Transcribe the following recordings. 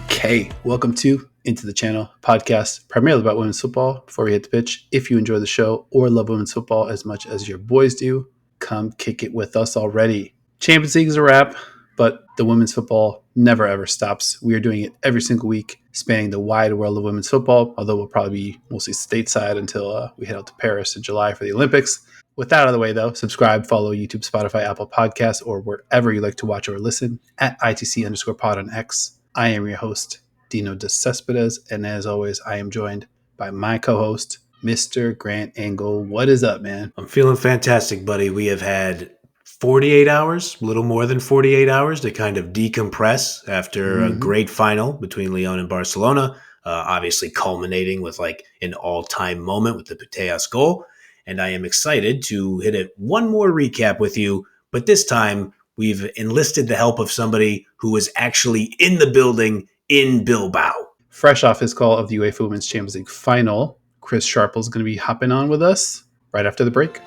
Okay, welcome to Into the Channel podcast, primarily about women's football. Before we hit the pitch, if you enjoy the show or love women's football as much as your boys do, come kick it with us already. Champions League is a wrap, but the women's football never ever stops. We are doing it every single week, spanning the wide world of women's football, although we'll probably be mostly stateside until we head out to Paris in July for the Olympics. With that out of the way, though, subscribe, follow YouTube, Spotify, Apple Podcasts, or wherever you like to watch or listen at ITC_pod on X. I am your host, Dino De Cespedes, and as always, I am joined by my co-host, Mr. Grant Engel. What is up, man? I'm feeling fantastic, buddy. We have had 48 hours, a little more than 48 hours to kind of decompress after a great final between Lyon and Barcelona, obviously culminating with like an all-time moment with the Putellas goal. And I am excited to hit it one more recap with you, but this time we've enlisted the help of somebody who was actually in the building in Bilbao. Fresh off his call of the UEFA Women's Champions League final, Chris Sharples is going to be hopping on with us right after the break.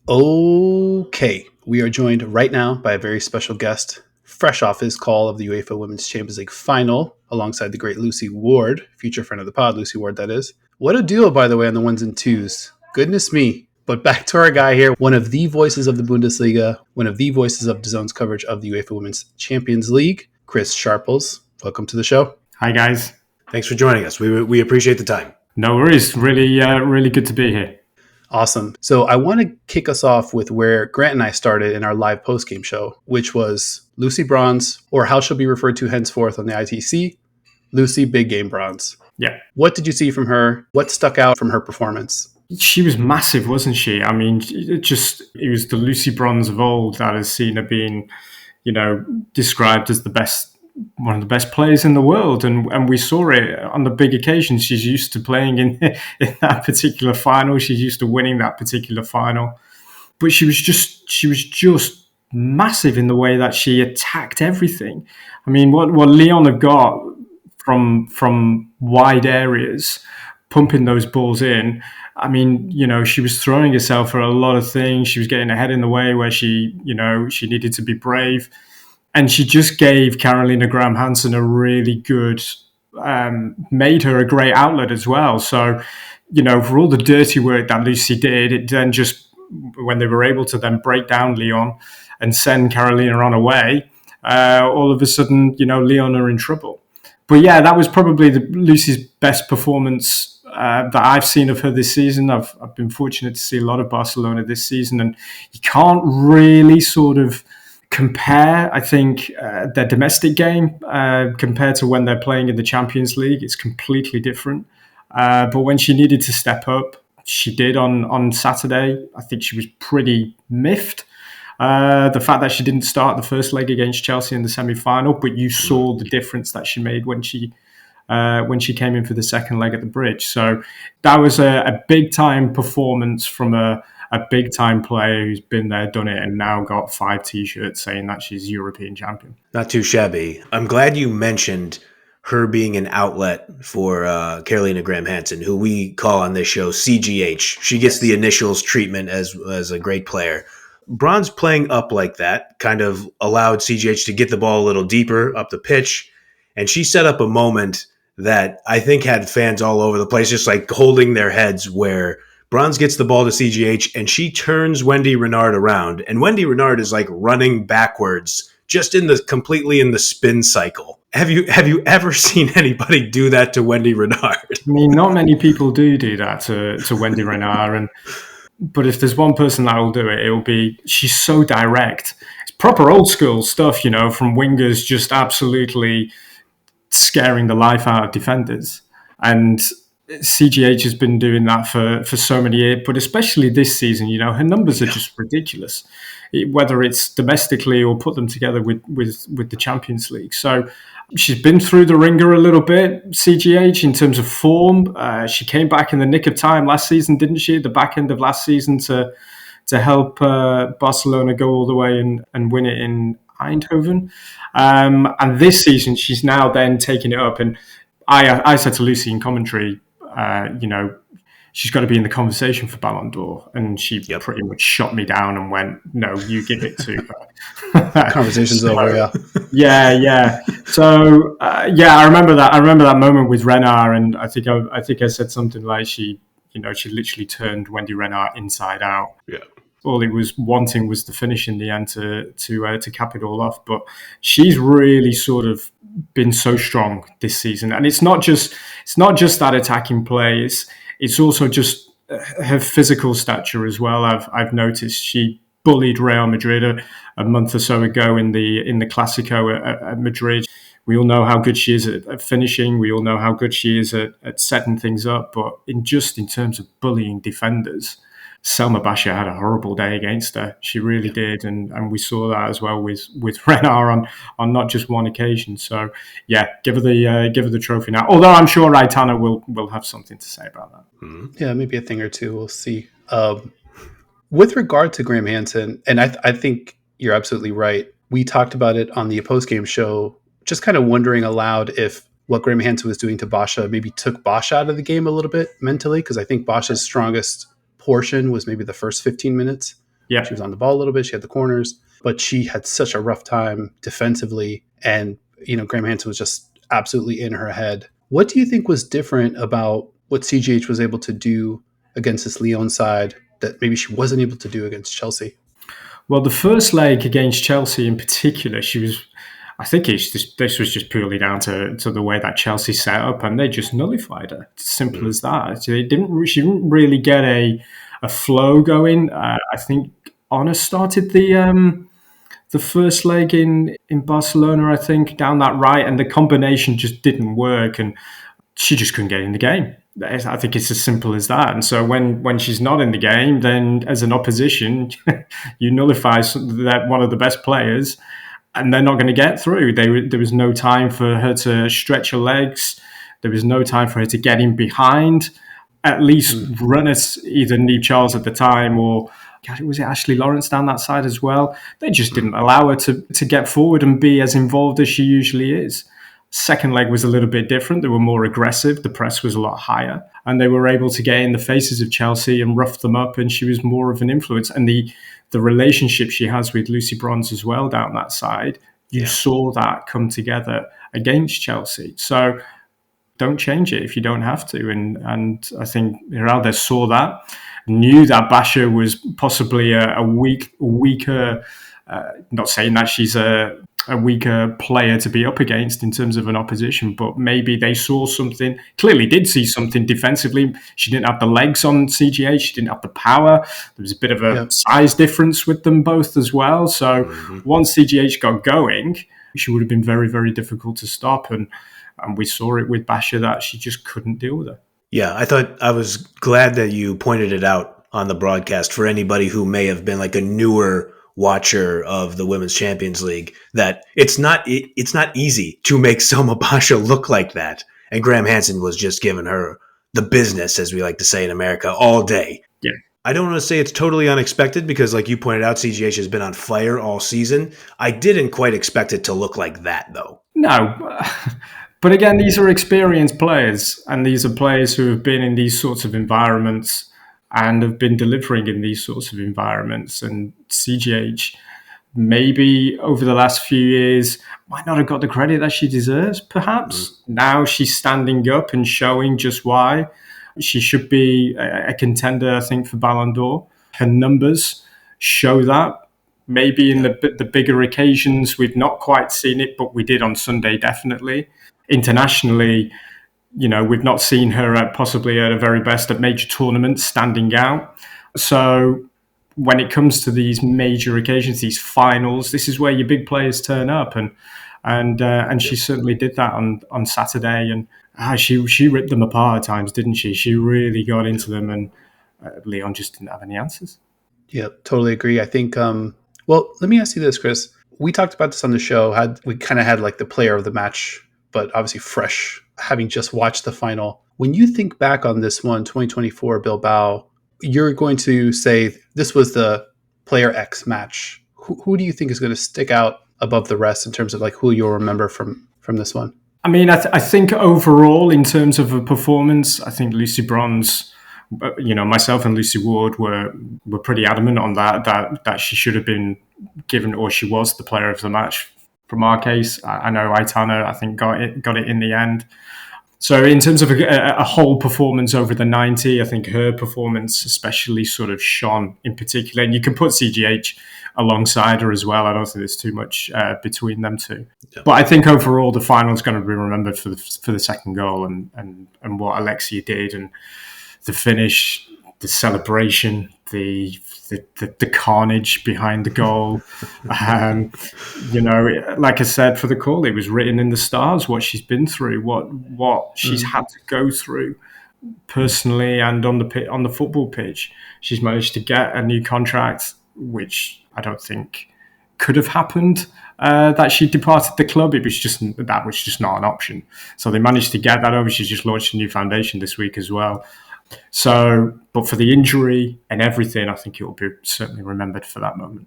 Okay, we are joined right now by a very special guest, fresh off his call of the UEFA Women's Champions League final, alongside the great Lucy Ward, future friend of the pod, Lucy Ward, that is. What a duo, by the way, on the ones and twos. Goodness me. But back to our guy here, one of the voices of the Bundesliga, one of the voices of DAZN's coverage of the UEFA Women's Champions League, Chris Sharples. Welcome to the show. Hi, guys. Thanks for joining us. We appreciate the time. No worries. Really good to be here. Awesome. So I want to kick us off with where Grant and I started in our live postgame show, which was Lucy Bronze, or how she'll be referred to henceforth on the ITC, Lucy Big Game Bronze. Yeah. What did you see from her? What stuck out from her performance? She was massive, wasn't she? I mean, it was the Lucy Bronze of old that has seen her being, described as one of the best players in the world. And we saw it on the big occasions. She's used to playing in that particular final. She's used to winning that particular final. But she was just massive in the way that she attacked everything. I mean, what Lyon have got from wide areas, pumping those balls in. I mean, she was throwing herself for a lot of things. She was getting her head in the way where she needed to be brave. And she just gave Carolina Graham Hansen a really good, made her a great outlet as well. So, for all the dirty work that Lucy did, it then just, when they were able to then break down Lyon and send Carolina on away, all of a sudden, Lyon are in trouble. But yeah, that was probably Lucy's best performance that I've seen of her this season. I've been fortunate to see a lot of Barcelona this season, and you can't really sort of compare, I think, their domestic game compared to when they're playing in the Champions League. It's completely different. But when she needed to step up, she did on Saturday. I think she was pretty miffed. The fact that she didn't start the first leg against Chelsea in the semi-final, but you saw the difference that she made when she came in for the second leg at the Bridge. So that was a big-time performance from a big-time player who's been there, done it, and now got 5 T-shirts saying that she's European champion. Not too shabby. I'm glad you mentioned her being an outlet for Carolina Graham Hansen, who we call on this show CGH. She gets the initials treatment as a great player. Bronze playing up like that kind of allowed CGH to get the ball a little deeper up the pitch, and she set up a moment that I think had fans all over the place just like holding their heads, where Bronze gets the ball to CGH and she turns Wendy Renard around, and Wendy Renard is like running backwards just completely in the spin cycle. Have you ever seen anybody do that to Wendy Renard? I mean, not many people do that to Wendy Renard, but if there's one person that will do it, it'll be, she's so direct. It's proper old school stuff, from wingers just absolutely scaring the life out of defenders. And CGH has been doing that for so many years, but especially this season, her numbers are just ridiculous, whether it's domestically or put them together with the Champions League. So she's been through the ringer a little bit, CGH, in terms of form. She came back in the nick of time last season, didn't she? At the back end of last season to help Barcelona go all the way and win it in Eindhoven. And this season, she's now then taking it up. And I said to Lucy in commentary, she's got to be in the conversation for Ballon d'Or. And she Yep. pretty much shot me down and went, no, you give it to her. Conversation's over, yeah. Yeah. So, I remember that. I remember that moment with Renard, and I think I said something like she literally turned Wendy Renard inside out. Yeah. All it was wanting was the finish in the end to cap it all off. But she's really sort of been so strong this season, and it's not just that attacking play. It's also just her physical stature as well. I've noticed she bullied Real Madrid a month or so ago in the Clásico at Madrid. We all know how good she is at finishing. We all know how good she is at setting things up. But in terms of bullying defenders, Selma Basha had a horrible day against her. She really did, and we saw that as well with Renard on not just one occasion. So give her the trophy now. Although I'm sure Aitana will have something to say about that. Mm-hmm. Yeah, maybe a thing or two. We'll see. With regard to Graham Hansen, and I think you're absolutely right. We talked about it on the post-game show, just kind of wondering aloud if what Graham Hansen was doing to Basha maybe took Basha out of the game a little bit mentally, because I think Basha's strongest portion was maybe the first 15 minutes. Yeah. She was on the ball a little bit. She had the corners, but she had such a rough time defensively. And, Graham Hansen was just absolutely in her head. What do you think was different about what CGH was able to do against this Lyon side that maybe she wasn't able to do against Chelsea? Well, the first leg against Chelsea in particular, I think this was just purely down to the way that Chelsea set up, and they just nullified her. It's simple as that. She didn't really get a flow going. I think Honor started the first leg in Barcelona, I think, down that right, and the combination just didn't work, and she just couldn't get in the game. I think it's as simple as that. And so when she's not in the game, then as an opposition, you nullify that one of the best players, and they're not going to get through. There was no time for her to stretch her legs. There was no time for her to get in behind, at least run at either Niamh Charles at the time, or was it Ashley Lawrence down that side as well? They just didn't allow her to get forward and be as involved as she usually is. Second leg was a little bit different. They were more aggressive. The press was a lot higher, and they were able to get in the faces of Chelsea and rough them up, and she was more of an influence. And the relationship she has with Lucy Bronze as well down that side, you saw that come together against Chelsea. So don't change it if you don't have to. And I think Geraldes saw that, knew that Basha was possibly a weaker, not saying that she's a weaker player to be up against in terms of an opposition, but maybe they saw something, clearly did see something defensively. She didn't have the legs on CGH, she didn't have the power. There was a bit of a size difference with them both as well. So once CGH got going, she would have been very, very difficult to stop. And we saw it with Basha that she just couldn't deal with her. Yeah, I was glad that you pointed it out on the broadcast for anybody who may have been like a newer watcher of the Women's Champions League, that it's not easy to make Selma Basha look like that. And Graham Hansen was just giving her the business, as we like to say in America, all day. Yeah. I don't want to say it's totally unexpected because, like you pointed out, CGH has been on fire all season. I didn't quite expect it to look like that, though. No. But again, these are experienced players, and these are players who have been in these sorts of environments and have been delivering in these sorts of environments. And CGH, maybe over the last few years, might not have got the credit that she deserves, perhaps. Now she's standing up and showing just why. She should be a contender, I think, for Ballon d'Or. Her numbers show that. Maybe in the bigger occasions, we've not quite seen it, but we did on Sunday, definitely. Internationally, we've not seen her possibly at her very best at major tournaments, standing out. So when it comes to these major occasions, these finals, this is where your big players turn up, and she certainly did that on Saturday, and she ripped them apart at times, didn't she? She really got into them, and Lyon just didn't have any answers. Yeah, totally agree. I think. Well, let me ask you this, Chris. We talked about this on the show. We kind of had like the player of the match, but obviously fresh, having just watched the final. When you think back on this one, 2024 Bilbao, you're going to say this was the player X match. Who do you think is going to stick out above the rest in terms of like who you'll remember from this one? I mean, I think overall, in terms of a performance, I think Lucy Bronze But, myself and Lucy Ward were pretty adamant on that she should have been given, or she was the player of the match. From our case, I know Aitana, I think, got it in the end. So in terms of a whole performance over the 90, I think her performance especially sort of shone in particular. And you can put CGH alongside her as well. I don't think there's too much between them two. Yeah. But I think overall the final is going to be remembered for the second goal and what Alexia did, and the finish, the celebration, the carnage behind the goal. Like I said, for the call, it was written in the stars what she's been through, what she's had to go through personally and on the football pitch. She's managed to get a new contract, which I don't think could have happened. That she departed the club, that was just not an option. So they managed to get that over. She's just launched a new foundation this week as well. So, but for the injury and everything, I think it will be certainly remembered for that moment.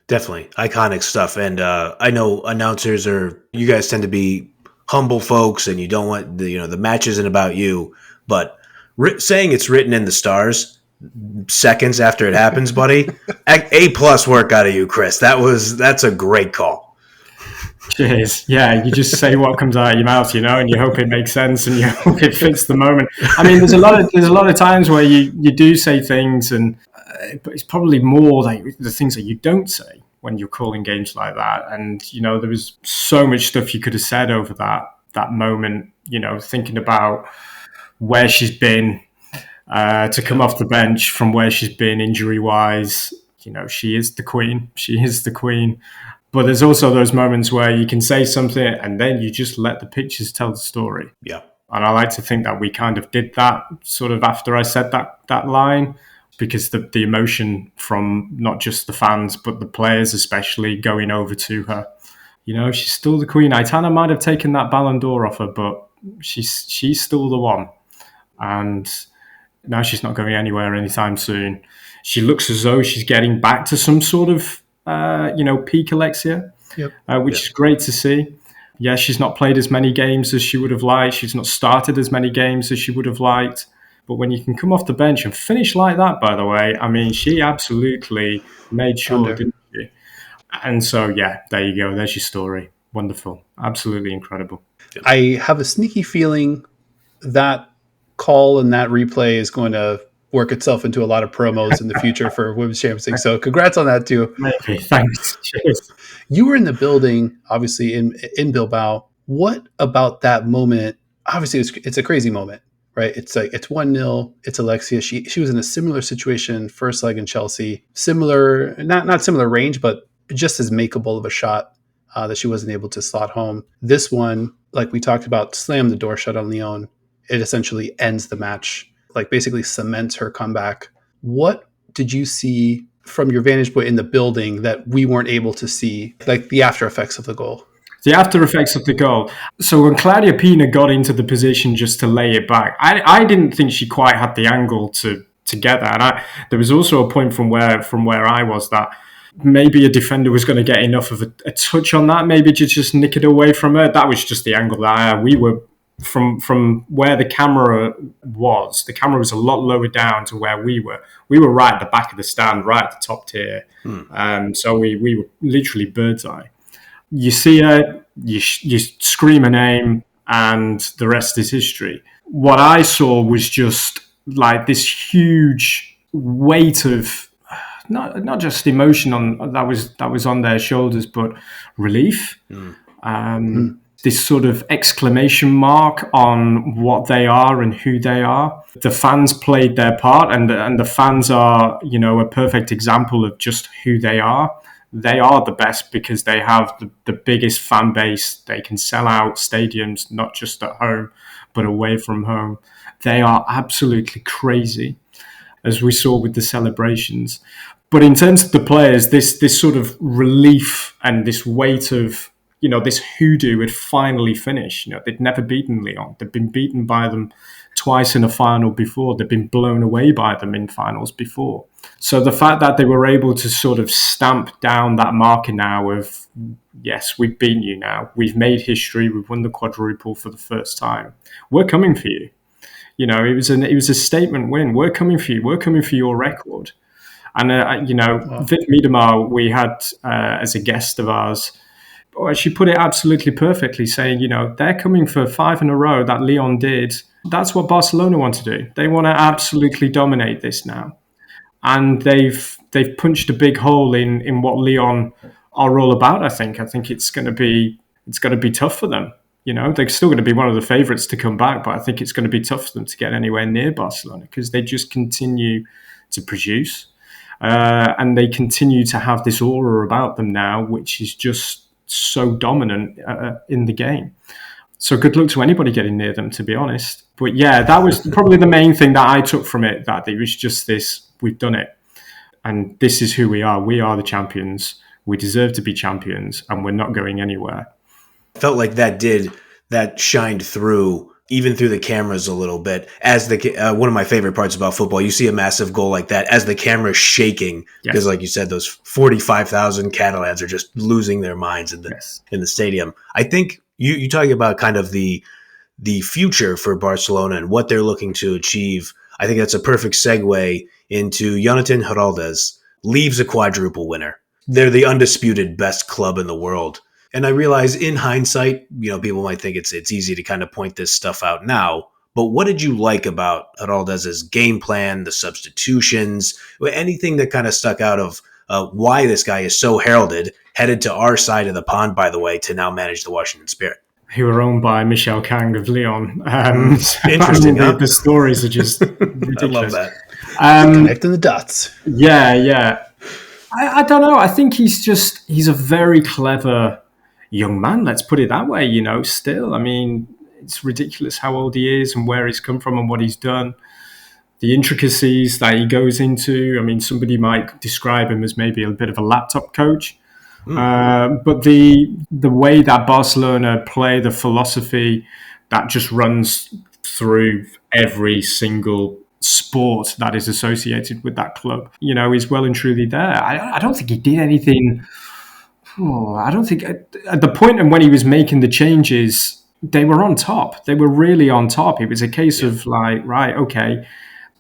Definitely iconic stuff. And I know announcers you guys tend to be humble folks, and you don't want the match isn't about you, but saying it's written in the stars seconds after it happens, buddy, A+ work out of you, Chris. That's a great call. Cheers. Yeah, you just say what comes out of your mouth, and you hope it makes sense and you hope it fits the moment. I mean, there's a lot of times where you do say things, but it's probably more like the things that you don't say when you're calling games like that. And there was so much stuff you could have said over that moment. Thinking about where she's been, to come off the bench from where she's been injury wise. She is the queen. She is the queen. But there's also those moments where you can say something and then you just let the pictures tell the story. Yeah. And I like to think that we kind of did that sort of after I said that line, because the emotion from not just the fans, but the players especially going over to her. She's still the queen. Aitana might have taken that Ballon d'Or off her, but she's still the one. And now she's not going anywhere anytime soon. She looks as though she's getting back to some sort of peak Alexia, which is great to see. Yeah, she's not played as many games as she would have liked. She's not started as many games as she would have liked. But when you can come off the bench and finish like that, by the way, I mean, she absolutely made sure, didn't she? And so, yeah, there you go. There's your story. Wonderful. Absolutely incredible. I have a sneaky feeling that call and that replay is going to work itself into a lot of promos in the future for Women's Champions League. So congrats on that too. Maybe. Thanks. Cheers. You were in the building, obviously in Bilbao. What about that moment? Obviously, it's a crazy moment, right? It's like it's 1-0. It's Alexia. She was in a similar situation first leg in Chelsea. Similar, not similar range, but just as makeable of a shot that she wasn't able to slot home. This one, like we talked about, slammed the door shut on Lyon. It essentially ends the match. Like basically cements her comeback. What did you see from your vantage point in the building that we weren't able to see, like the after effects of the goal? The after effects of the goal. So when Claudia Pina got into the position just to lay it back, I didn't think she quite had the angle to get that. And there was also a point from where I was that maybe a defender was going to get enough of a touch on that, maybe to just nick it away from her. That was just the angle that we were. From where the camera was a lot lower down to where we were. We were right at the back of the stand, right at the top tier. So we were literally bird's eye. You see her, you scream a name, and the rest is history. What I saw was just like this huge weight of not just emotion that was on their shoulders, but relief. This sort of exclamation mark on what they are and who they are. The fans played their part, and the fans are, a perfect example of just who they are. They are the best because they have the biggest fan base. They can sell out stadiums, not just at home, but away from home. They are absolutely crazy, as we saw with the celebrations. But in terms of the players, this sort of relief and this weight of, this hoodoo had finally finished. They'd never beaten Lyon. They'd been beaten by them twice in a final before. They'd been blown away by them in finals before. So the fact that they were able to sort of stamp down that marker now of, yes, we've beaten you now. We've made history. We've won the quadruple for the first time. We're coming for you. it was a statement win. We're coming for you. We're coming for your record. And Wow. Vic Miedemar, we had as a guest of ours. She put it absolutely perfectly, saying, they're coming for 5 in a row that Lyon did. That's what Barcelona want to do. They want to absolutely dominate this now. And they've punched a big hole in what Lyon are all about. I think it's going to be tough for them. They're still going to be one of the favourites to come back, but I think it's going to be tough for them to get anywhere near Barcelona because they just continue to produce, and they continue to have this aura about them now, which is just so dominant in the game. So good luck to anybody getting near them, to be honest. But yeah, that was probably the main thing that I took from it, that it was just this: we've done it. And this is who we are. We are the champions. We deserve to be champions, and we're not going anywhere. Felt like that shined through, even through the cameras a little bit. As one of my favorite parts about football, you see a massive goal like that as the camera's shaking, because like you said, those 45,000 Catalans are just losing their minds in the stadium. I think you talking about kind of the future for Barcelona and what they're looking to achieve. I think that's a perfect segue into Jonathan Heraldez leaves a quadruple winner. They're the undisputed best club in the world. And I realize in hindsight, people might think it's easy to kind of point this stuff out now. But what did you like about Heraldez's game plan, the substitutions, anything that kind of stuck out of why this guy is so heralded, headed to our side of the pond, by the way, to now manage the Washington Spirit? Who are owned by Michel Kang of Lyon. Interesting. The stories are just ridiculous. I love that. Connecting the dots. Yeah. I don't know. I think he's a very clever young man. Let's put it that way. Still, I mean, it's ridiculous how old he is and where he's come from and what he's done. The intricacies that he goes into. I mean, somebody might describe him as maybe a bit of a laptop coach. But the way that Barcelona play, the philosophy that just runs through every single sport that is associated with that club, is well and truly there. I don't think he did anything. I don't think at the point when he was making the changes, they were on top. They were really on top. It was a case of like, right, okay,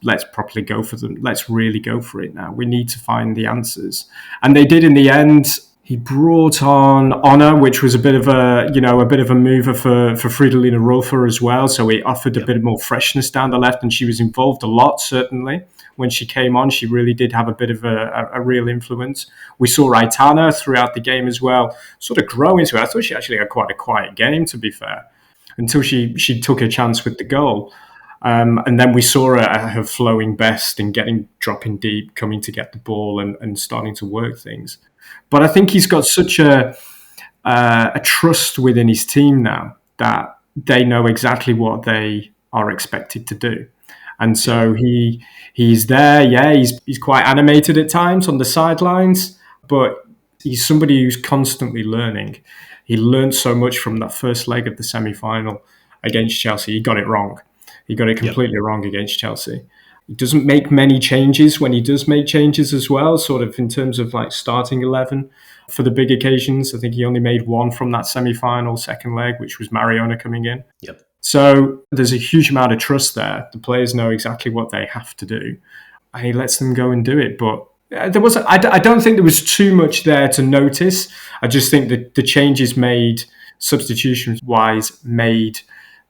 let's properly go for them. Let's really go for it now. We need to find the answers. And they did in the end. He brought on Honor, which was a bit of a mover for Fridolina Rolfo as well. So he offered a bit more freshness down the left, and she was involved a lot, certainly. When she came on, she really did have a bit of a real influence. We saw Aitana throughout the game as well, sort of grow into it. I thought she actually had quite a quiet game, to be fair, until she took a chance with the goal. And then we saw her at her flowing best and dropping deep, coming to get the ball and starting to work things. But I think he's got such a trust within his team now that they know exactly what they are expected to do. And so he's there. Yeah, he's quite animated at times on the sidelines, but he's somebody who's constantly learning. He learned so much from that first leg of the semi-final against Chelsea. He got it wrong. He got it completely wrong against Chelsea. He doesn't make many changes when he does make changes as well, sort of in terms of like starting 11 for the big occasions. I think he only made one from that semi-final second leg, which was Mariona coming in. Yep. So there's a huge amount of trust there. The players know exactly what they have to do, and he lets them go and do it. But I don't think there was too much there to notice. I just think that the changes made, substitutions-wise, made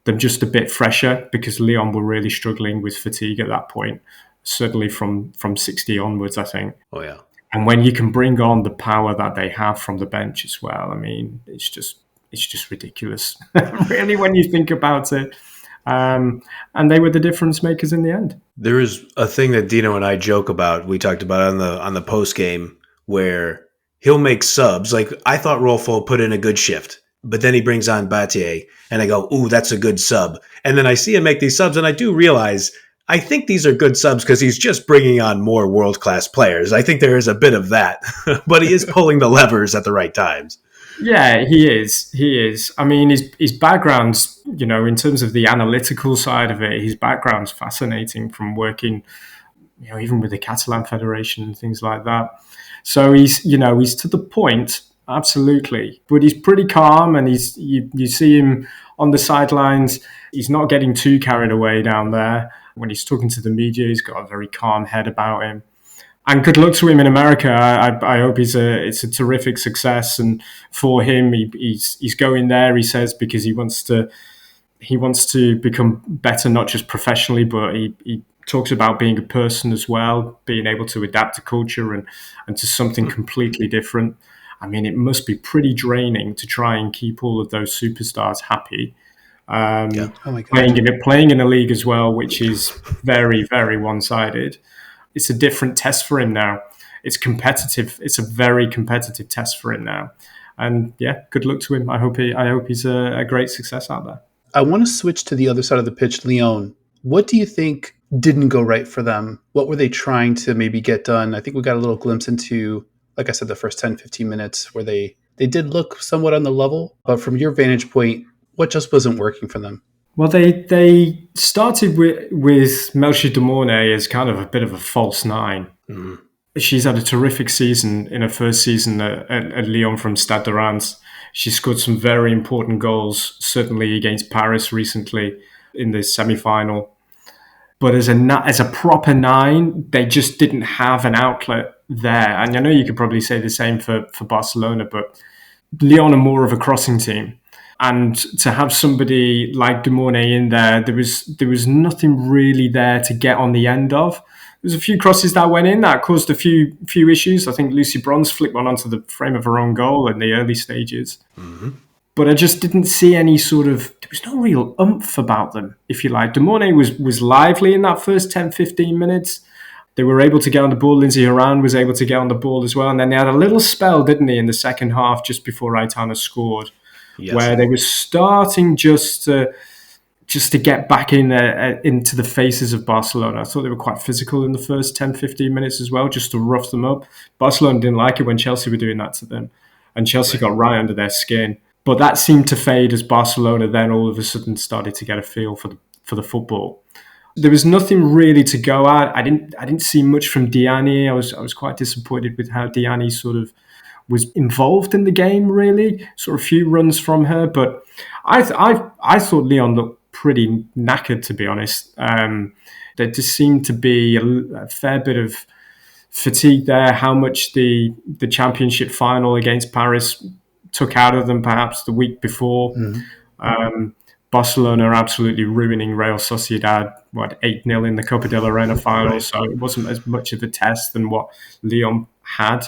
them just a bit fresher because Lyon were really struggling with fatigue at that point, certainly from 60 onwards, I think. Oh, yeah. And when you can bring on the power that they have from the bench as well, I mean, it's just ridiculous, really, when you think about it. And they were the difference makers in the end. There is a thing that Dino and I joke about. We talked about on the post game where he'll make subs. Like, I thought Rolfo put in a good shift, but then he brings on Battier, and I go, ooh, that's a good sub. And then I see him make these subs, and I do realize, I think these are good subs because he's just bringing on more world-class players. I think there is a bit of that, but he is pulling the levers at the right times. Yeah, he is. I mean, his background's, in terms of the analytical side of it, his background's fascinating from working, even with the Catalan Federation and things like that. So he's to the point absolutely. But he's pretty calm, and you see him on the sidelines. He's not getting too carried away down there. When he's talking to the media, he's got a very calm head about him. And good luck to him in America. I hope it's a terrific success, and for him, he's going there. He says because he wants to become better, not just professionally, but he talks about being a person as well, being able to adapt to culture and to something completely different. I mean, it must be pretty draining to try and keep all of those superstars happy. Yeah. Oh my God. Playing in a league as well, which is very, very one-sided. It's a different test for him now. It's competitive. It's a very competitive test for him now. And yeah, good luck to him. I hope he's a great success out there. I want to switch to the other side of the pitch, Lyon. What do you think didn't go right for them? What were they trying to maybe get done? I think we got a little glimpse into, like I said, the first 10, 15 minutes where they did look somewhat on the level. But from your vantage point, what just wasn't working for them? Well, they started with Melchi de Mornay as kind of a bit of a false nine. Mm-hmm. She's had a terrific season in her first season at Lyon from Stade de Reims. She scored some very important goals, certainly against Paris recently in the semi-final. But as a proper nine, they just didn't have an outlet there. And I know you could probably say the same for Barcelona, but Lyon are more of a crossing team. And to have somebody like De Mornay in there, there was nothing really there to get on the end of. There's a few crosses that went in that caused a few issues. I think Lucy Bronze flicked one onto the frame of her own goal in the early stages. Mm-hmm. But I just didn't see any sort of... There was no real oomph about them, if you like. De Mornay was lively in that first 10, 15 minutes. They were able to get on the ball. Lindsay Horan was able to get on the ball as well. And then they had a little spell, didn't they, in the second half just before Aitana scored, yes, where they were starting just to get back into the faces of Barcelona. I thought they were quite physical in the first 10, 15 minutes as well, just to rough them up. Barcelona didn't like it when Chelsea were doing that to them. And Chelsea got right under their skin. But that seemed to fade as Barcelona then all of a sudden started to get a feel for the football. There was nothing really to go at. I didn't see much from Diani. I was quite disappointed with how Diani sort of was involved in the game, really. Sort of few runs from her. But I thought Lyon looked pretty knackered, to be honest. There just seemed to be a fair bit of fatigue there. How much the championship final against Paris took out of them perhaps the week before. Mm-hmm. Barcelona are absolutely ruining Real Sociedad, 8-0 in the Copa del Arena final, right. So it wasn't as much of a test than what Lyon had.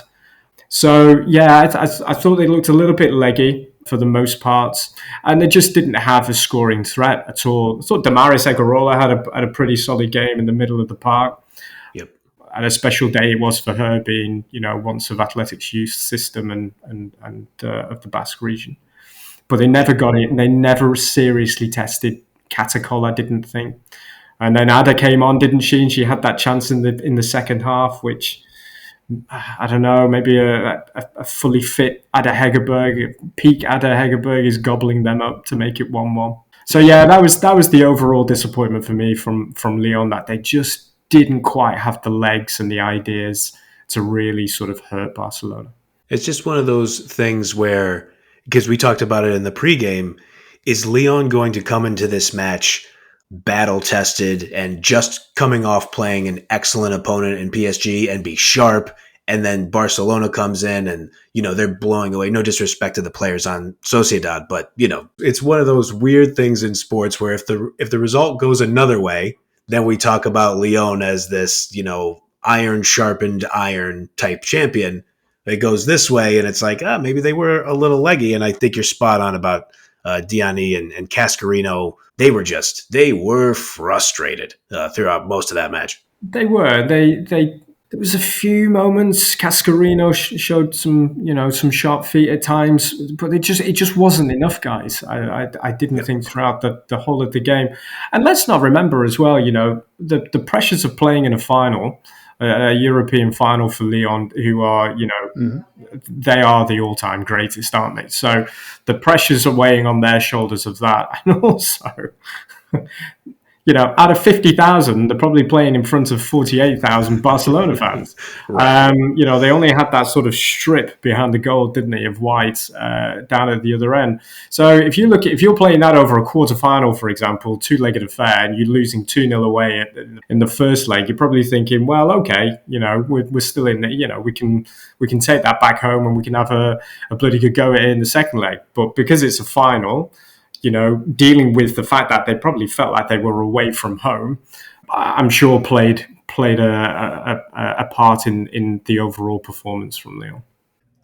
So, yeah, I thought they looked a little bit leggy for the most parts, and they just didn't have a scoring threat at all. I thought Damaris Egorola had a pretty solid game in the middle of the park. Yep. And a special day it was for her, being, once of Athletics youth system and of the Basque region. But they never got it, and they never seriously tested Catacol, I didn't think. And then Ada came on, didn't she? And she had that chance in the second half, which, I don't know, maybe a fully fit Ada Hegerberg, peak Ada Hegerberg is gobbling them up to make it 1-1. So yeah, that was the overall disappointment for me from Lyon, that they just didn't quite have the legs and the ideas to really sort of hurt Barcelona. It's just one of those things where, because we talked about it in the pregame, is Lyon going to come into this match battle-tested and just coming off playing an excellent opponent in PSG and be sharp, and then Barcelona comes in and, they're blowing away. No disrespect to the players on Sociedad, but, it's one of those weird things in sports where if the result goes another way, then we talk about Lyon as this, iron sharpened iron type champion. It goes this way, and it's like, maybe they were a little leggy. And I think you're spot on about Diani and Cascarino. They were frustrated throughout most of that match. They were. There was a few moments. Cascarino showed some sharp feet at times, but it just wasn't enough, guys. I didn't think throughout the whole of the game. And let's not remember as well, the pressures of playing in a final. A European final for Lyon, who are, they are the all-time greatest, aren't they? So the pressures are weighing on their shoulders of that. And also, out of 50,000, they're probably playing in front of 48,000 Barcelona fans. Right. They only had that sort of strip behind the goal, didn't they, of white down at the other end. So if you're playing that over a quarterfinal, for example, two-legged affair, and you're losing 2-0 away in the first leg, you're probably thinking, well, okay, we're still in it. We can take that back home and we can have a bloody good go at it in the second leg. But because it's a final, dealing with the fact that they probably felt like they were away from home, I'm sure played a part in the overall performance from Lyon.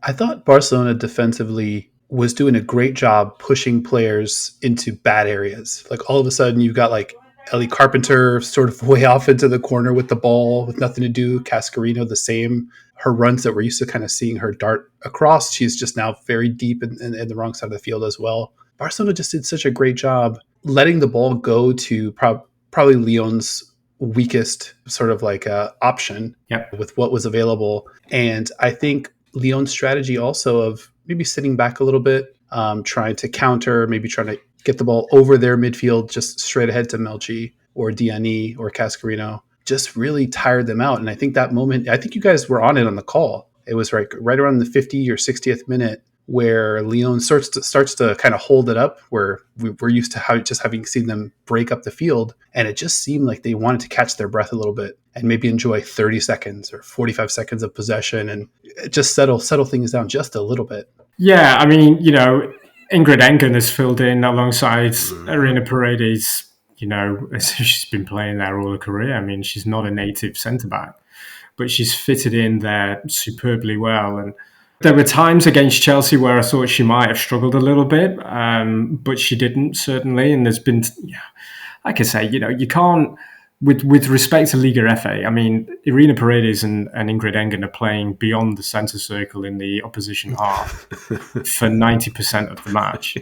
I thought Barcelona defensively was doing a great job pushing players into bad areas. Like all of a sudden you've got like Ellie Carpenter sort of way off into the corner with the ball with nothing to do. Cascarino the same. Her runs that we're used to kind of seeing her dart across, she's just now very deep in the wrong side of the field as well. Barcelona just did such a great job letting the ball go to probably Lyon's weakest sort of like option with what was available. And I think Lyon's strategy also of maybe sitting back a little bit, trying to counter, maybe trying to get the ball over their midfield, just straight ahead to Melchi or Diani or Cascarino, just really tired them out. And I think that moment, I think you guys were on it on the call. It was right around the 50 or 60th minute where Lyon starts to kind of hold it up, where we're used to having seen them break up the field. And it just seemed like they wanted to catch their breath a little bit and maybe enjoy 30 seconds or 45 seconds of possession and just settle things down just a little bit. Yeah, I mean, Ingrid Engen has filled in alongside Irina Paredes. She's been playing there all her career. I mean, she's not a native centre-back, but she's fitted in there superbly well. And there were times against Chelsea where I thought she might have struggled a little bit, but she didn't, certainly. And there's been, like I say, you can't, with respect to Liga FA, I mean, Irina Paredes and Ingrid Engen are playing beyond the centre circle in the opposition half for 90% of the match.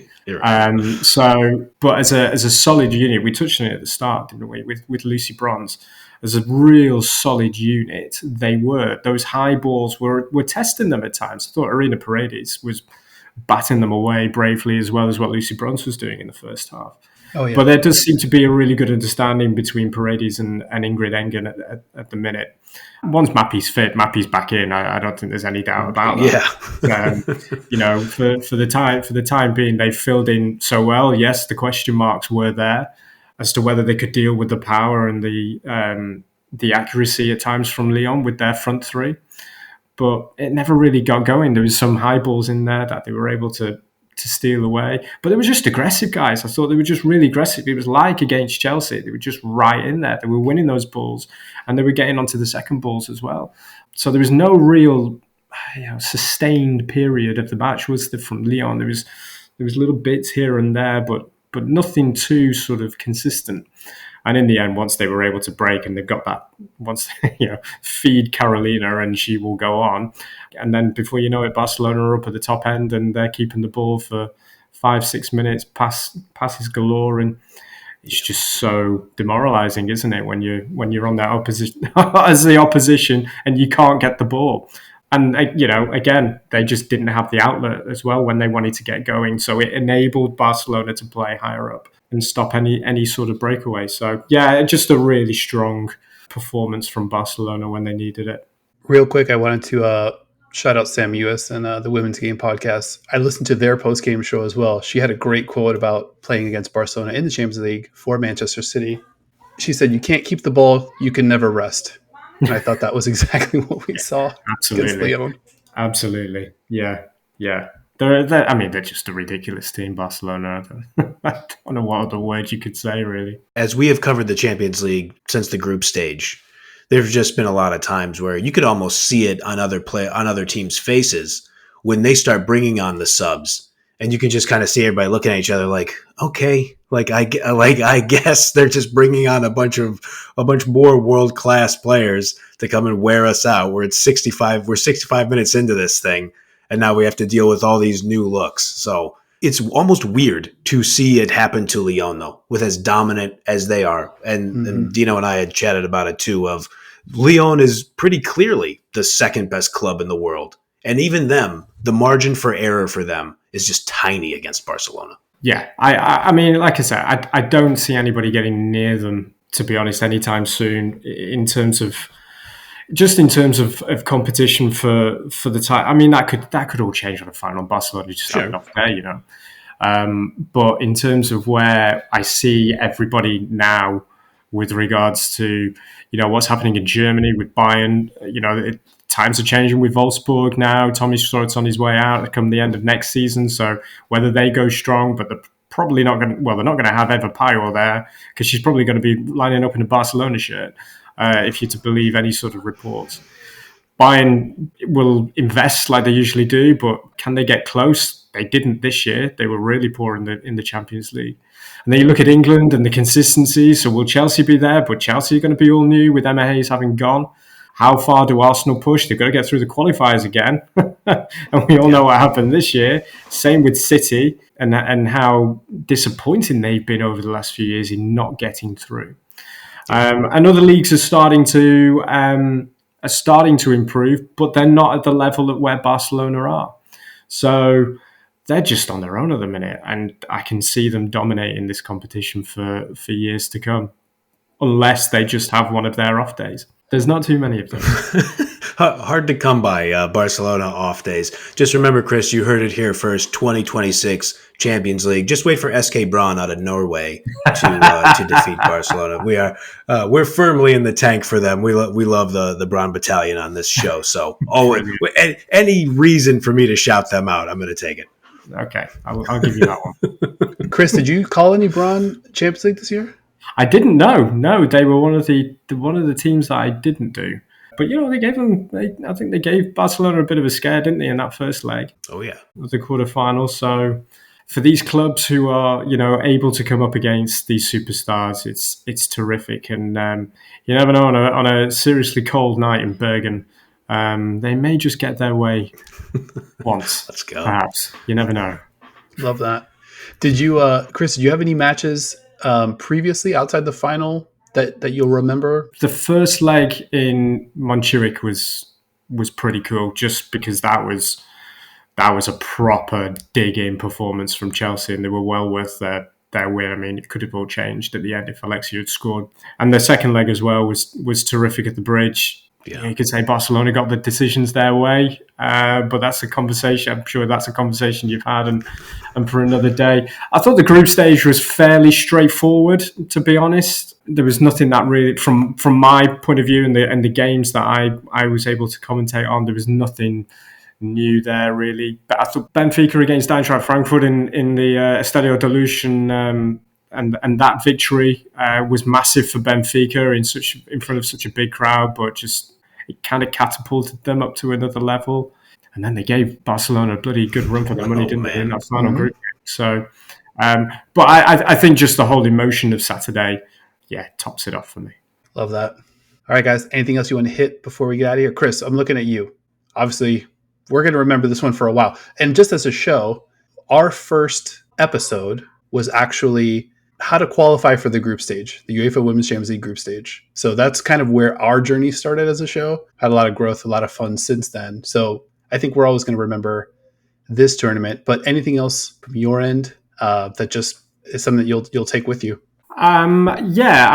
But as a solid unit, we touched on it at the start, didn't we, with Lucy Bronze, as a real solid unit, those high balls were testing them at times. I thought Irina Paredes was batting them away bravely as well as what Lucy Bronze was doing in the first half. Oh, yeah. But there does seem to be a really good understanding between Paredes and Ingrid Engen at the minute. Once Mappy's fit, Mappy's back in. I don't think there's any doubt about that. Yeah. For the time being, they filled in so well. Yes, the question marks were there as to whether they could deal with the power and the accuracy at times from Lyon with their front three. But it never really got going. There was some high balls in there that they were able to steal away. But they were just aggressive, guys. I thought they were just really aggressive. It was like against Chelsea. They were just right in there. They were winning those balls and they were getting onto the second balls as well. So there was no real sustained period of the match, was there, from Lyon? There was little bits here and there, but nothing too sort of consistent. And in the end, once they were able to break and they got that, once feed Carolina and she will go on. And then before you know it, Barcelona are up at the top end and they're keeping the ball for 5-6 minutes, passes galore, and it's just so demoralising, isn't it, when you're on that opposition as the opposition and you can't get the ball. And again, they just didn't have the outlet as well when they wanted to get going, so it enabled Barcelona to play higher up and stop any sort of breakaway. So yeah, just a really strong performance from Barcelona when they needed it. Real quick, I wanted to shout out Sam Ewis and the Women's Game podcast. I listened to their post-game show as well. She had a great quote about playing against Barcelona in the Champions League for Manchester City. She said, "You can't keep the ball, you can never rest." And I thought that was exactly what we saw against Lyon. Absolutely. Yeah. They're just a ridiculous team, Barcelona. I don't know what other words you could say, really. As we have covered the Champions League since the group stage, there's just been a lot of times where you could almost see it on other teams' faces when they start bringing on the subs, and you can just kind of see everybody looking at each other like, okay, I guess they're just bringing on a bunch more world-class players to come and wear us out. We're 65 minutes into this thing, and now we have to deal with all these new looks. So it's almost weird to see it happen to Lyon, though, with as dominant as they are. And Dino and I had chatted about it too, of Lyon is pretty clearly the second best club in the world. And even them, the margin for error for them is just tiny against Barcelona. Yeah, I mean, like I said, I don't see anybody getting near them, to be honest, anytime soon. In terms of competition for the title. I mean, that could all change on a final. Barcelona just have Sure. enough there, But in terms of where I see everybody now, with regards to what's happening in Germany with Bayern, times are changing with Wolfsburg now. Tommy Schrott's on his way out come the end of next season, so whether they go strong, but they're probably not going. Well, they're not going to have Eva Payol there because she's probably going to be lining up in a Barcelona shirt, if you're to believe any sort of reports. Bayern will invest like they usually do, but can they get close? They didn't this year. They were really poor in the Champions League. And then you look at England and the consistency. So will Chelsea be there? But Chelsea are going to be all new with Emma Hayes having gone. How far do Arsenal push? They've got to get through the qualifiers again. And we all know what happened this year. Same with City and how disappointing they've been over the last few years in not getting through. And other leagues are starting to improve, but they're not at the level at where Barcelona are. So they're just on their own at the minute, and I can see them dominating this competition for years to come, unless they just have one of their off days. There's not too many of them. Hard to come by, Barcelona off days. Just remember, Chris, you heard it here first. 2026 Champions League. Just wait for SK Braun out of Norway to defeat Barcelona. We're firmly in the tank for them. We love the Braun Battalion on this show. So any reason for me to shout them out, I'm going to take it. Okay, I'll give you that one. Chris, did you call any Braun Champions League this year? I didn't know. No, they were one of the teams that I didn't do. But I think they gave Barcelona a bit of a scare, didn't they, in that first leg? Oh yeah, of the quarterfinals. So for these clubs who are able to come up against these superstars, it's terrific. And you never know, on a seriously cold night in Bergen, they may just get their way once. Let's go. Perhaps you never know. Love that. Did you, Chris? Did you have any matches previously outside the final that you'll remember? The first leg in Montjuic was pretty cool, just because that was a proper dig-in performance from Chelsea, and they were well worth their win. I mean, it could have all changed at the end if Alexia had scored. And the second leg as well was terrific at the Bridge. Yeah. You could say Barcelona got the decisions their way, but that's a conversation. I'm sure that's a conversation you've had, and for another day. I thought the group stage was fairly straightforward, to be honest. There was nothing that really, from my point of view, and the games that I was able to commentate on, there was nothing new there really. But I thought Benfica against Eintracht Frankfurt in the Estadio de Luz, and that victory was massive for Benfica in front of such a big crowd, but just it kind of catapulted them up to another level. And then they gave Barcelona a bloody good run for their money, didn't they, in that final group game? So, but I think just the whole emotion of Saturday, tops it off for me. Love that. All right, guys, anything else you want to hit before we get out of here? Chris, I'm looking at you. Obviously, we're going to remember this one for a while. And just as a show, our first episode was actually how to qualify for the group stage, the UEFA Women's Champions League group stage. So that's kind of where our journey started as a show. Had a lot of growth, a lot of fun since then. So I think we're always going to remember this tournament. But anything else from your end that just is something that you'll take with you? I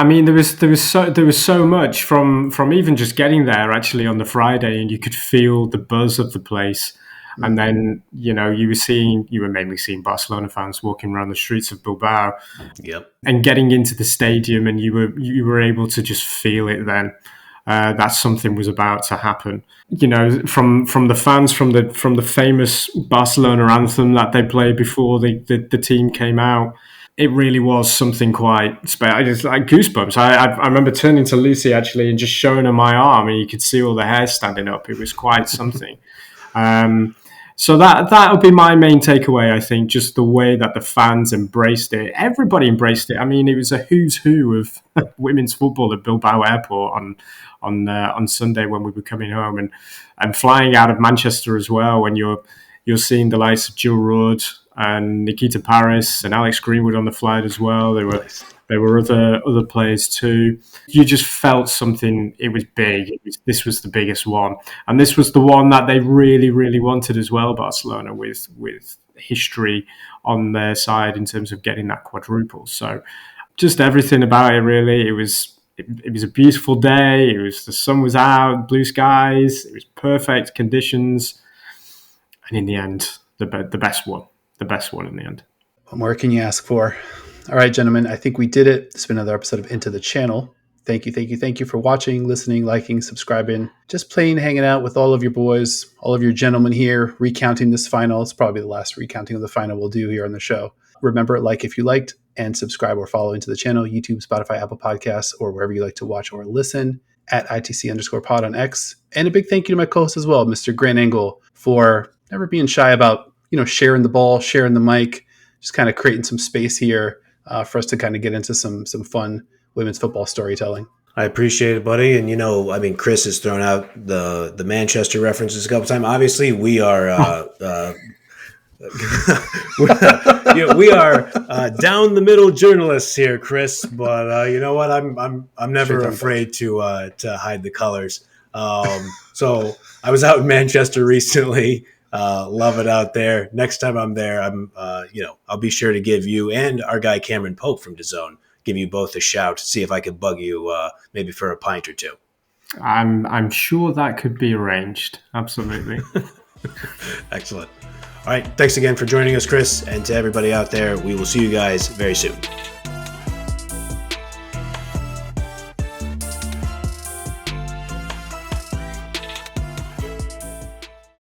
mean, there was so much from even just getting there actually on the Friday, and you could feel the buzz of the place. And then, you were mainly seeing Barcelona fans walking around the streets of Bilbao, and getting into the stadium, and you were able to just feel it then. That something was about to happen. From the fans, from the famous Barcelona anthem that they played before the team came out. It really was something quite special. Just like goosebumps. I remember turning to Lucy actually and just showing her my arm, and you could see all the hair standing up. It was quite something. So that would be my main takeaway, I think, just the way that the fans embraced it. Everybody embraced it. I mean, it was a who's who of women's football at Bilbao Airport on Sunday when we were coming home, and flying out of Manchester as well, when you're seeing the likes of Jill Roord, and Nikita Paris and Alex Greenwood on the flight as well. There were other players too. You just felt something. It was big. This was the biggest one, and this was the one that they really, really wanted as well. Barcelona with history on their side in terms of getting that quadruple. So, just everything about it really. It was a beautiful day. The sun was out, blue skies. It was perfect conditions, and in the end, the best one in the end. What more can you ask for? All right, gentlemen, I think we did it. It's been another episode of Into the Channel. Thank you for watching, listening, liking, subscribing, just playing, hanging out with all of your boys, all of your gentlemen here, recounting this final. It's probably the last recounting of the final we'll do here on the show. Remember, like if you liked, and subscribe or follow Into the Channel, YouTube, Spotify, Apple Podcasts, or wherever you like to watch or listen, at ITC_pod on X. And a big thank you to my co-host as well, Mr. Grant Engel, for never being shy about, sharing the ball, sharing the mic, just kind of creating some space here for us to kind of get into some fun women's football storytelling. I appreciate it, buddy. And, Chris has thrown out the Manchester references a couple times. Obviously, we are we are down the middle journalists here, Chris. But you know what? I'm never afraid to hide the colors. So I was out in Manchester recently. Love it out there. Next time I'm there, I'll be sure to give you and our guy Cameron Pope from DAZN, give you both a shout, see if I could bug you maybe for a pint or two. I'm sure that could be arranged. Absolutely. Excellent. All right. Thanks again for joining us, Chris. And to everybody out there, we will see you guys very soon.